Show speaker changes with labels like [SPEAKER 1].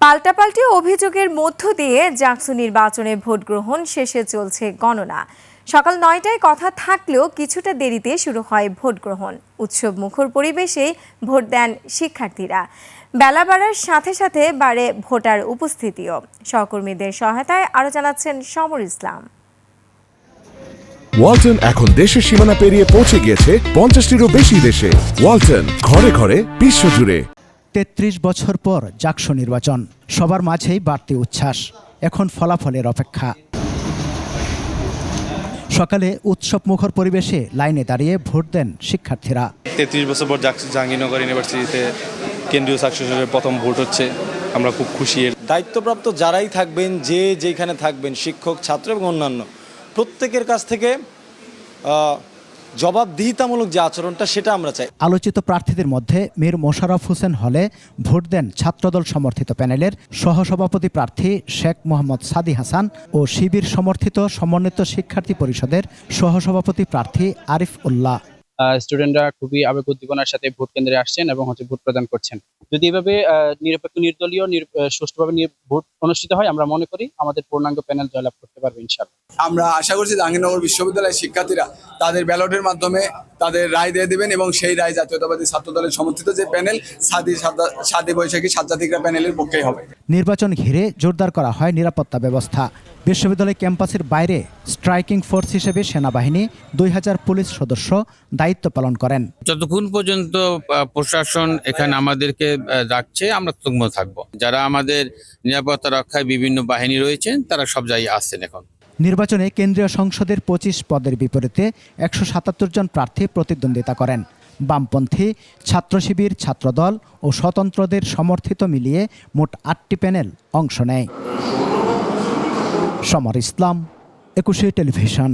[SPEAKER 1] পাল্টাপাল্টি অভিযোগের মধ্য দিয়ে জাকসু নির্বাচনে ভোট গ্রহণ শেষে চলছে গণনা। সকাল ৯টায় কথা থাকলেও কিছুটা দেরিতে শুরু হয় ভোট গ্রহণ। উৎসব মুখর পরিবেশে ভোট দেন শিক্ষার্থীরা। বেলা বাড়ার সাথে সাথে বাড়ে ভোটার উপস্থিতিও। সহকর্মীদের সহায়তায় আরও জানাচ্ছেন সমর ইসলাম।
[SPEAKER 2] ওয়ালটন এখন দেশের সীমানা পেরিয়ে পৌঁছে গিয়েছে ৫০টিরও বেশি দেশে। ওয়ালটন, ঘরে ঘরে বিশ্বজুড়ে।
[SPEAKER 3] ৩৩ বছর পর জাকসু নির্বাচন, সবার মাঝেই বাড়তি উচ্ছ্বাস। এখন ফলাফলের অপেক্ষা। সকালে উৎসব মুখর পরিবেশে লাইনে দাঁড়িয়ে ভোট দেন শিক্ষার্থীরা।
[SPEAKER 4] ৩৩ বছর পর জাহাঙ্গীরনগর ইউনিভার্সিটিতে কেন্দ্রীয় সাকসেসরের প্রথম ভোট হচ্ছে, আমরা খুব খুশি।
[SPEAKER 5] দায়িত্বপ্রাপ্ত যারাই থাকবেন, যেখানে থাকবেন, শিক্ষক, ছাত্র এবং অন্যান্য প্রত্যেকের কাছ থেকে জবাবদিহিতামূলক যে আচরণটা, সেটা আমরা চাই।
[SPEAKER 3] আলোচিত প্রার্থীদের মধ্যে মীর মোশাররফ হোসেন হলে ভোট দেন ছাত্রদল সমর্থিত প্যানেলের সহসভাপতি প্রার্থী শেখ মোহাম্মদ সাদি হাসান ও শিবির সমর্থিত সমন্বিত শিক্ষার্থী পরিষদের সহসভাপতি প্রার্থী আরিফ উল্লাহ।
[SPEAKER 6] স্টুডেন্টরা খুবই আবেগ উদ্দীপনার সাথে ভোট কেন্দ্রে আসছেন এবং ভোট প্রদান করছেন। যদি এভাবে নিরপেক্ষ, নির্দলীয়, সুষ্ঠুভাবে ভোট অনুষ্ঠিত হয়, আমরা মনে করি আমাদের পূর্ণাঙ্গ প্যানেল জয়লাভ করতে পারবে ইনশাআল্লাহ।
[SPEAKER 7] আমরা আশা করছি জাহাঙ্গীরনগর বিশ্ববিদ্যালয়ের শিক্ষার্থীরা তাদের ব্যালটের মাধ্যমে তাদের রায় দিয়ে দেবেন এবং সেই রায় জাতীয়তাবাদী ছাত্র দলের সমর্থিত যে প্যানেল সাদি বৈশাখী সাজ্জাদিকরা প্যানেলের পক্ষেই হবে।
[SPEAKER 3] নির্বাচন ঘিরে জোরদার করা হয় নিরাপত্তা ব্যবস্থা। বিশ্ববিদ্যালয় ক্যাম্পাসের বাইরে স্ট্রাইকিং ফোর্স হিসেবে সেনাবাহিনী ২০০০ পুলিশ সদস্য দায়িত্ব পালন করেন।
[SPEAKER 8] যতক্ষণ পর্যন্ত প্রশাসন এখানে আমাদেরকে রাখছে, আমরা ততক্ষণ থাকবো। যারা আমাদের নিরাপত্তা রক্ষায় বিভিন্ন বাহিনী রয়েছেন, তারা সব জায়গায় আসছেন। এখন
[SPEAKER 3] নির্বাচনে কেন্দ্রীয় সংসদের ২৫ পদের বিপরীতে ১৭৭ জন প্রার্থী প্রতিদ্বন্দ্বিতা করেন। বামপন্থী, ছাত্র শিবির, ছাত্রদল ও স্বতন্ত্রদের সমর্থিত মিলিয়ে মোট ৮টি প্যানেল অংশ নেয়। সমর ইসলাম, ২১ টেলিভিশন।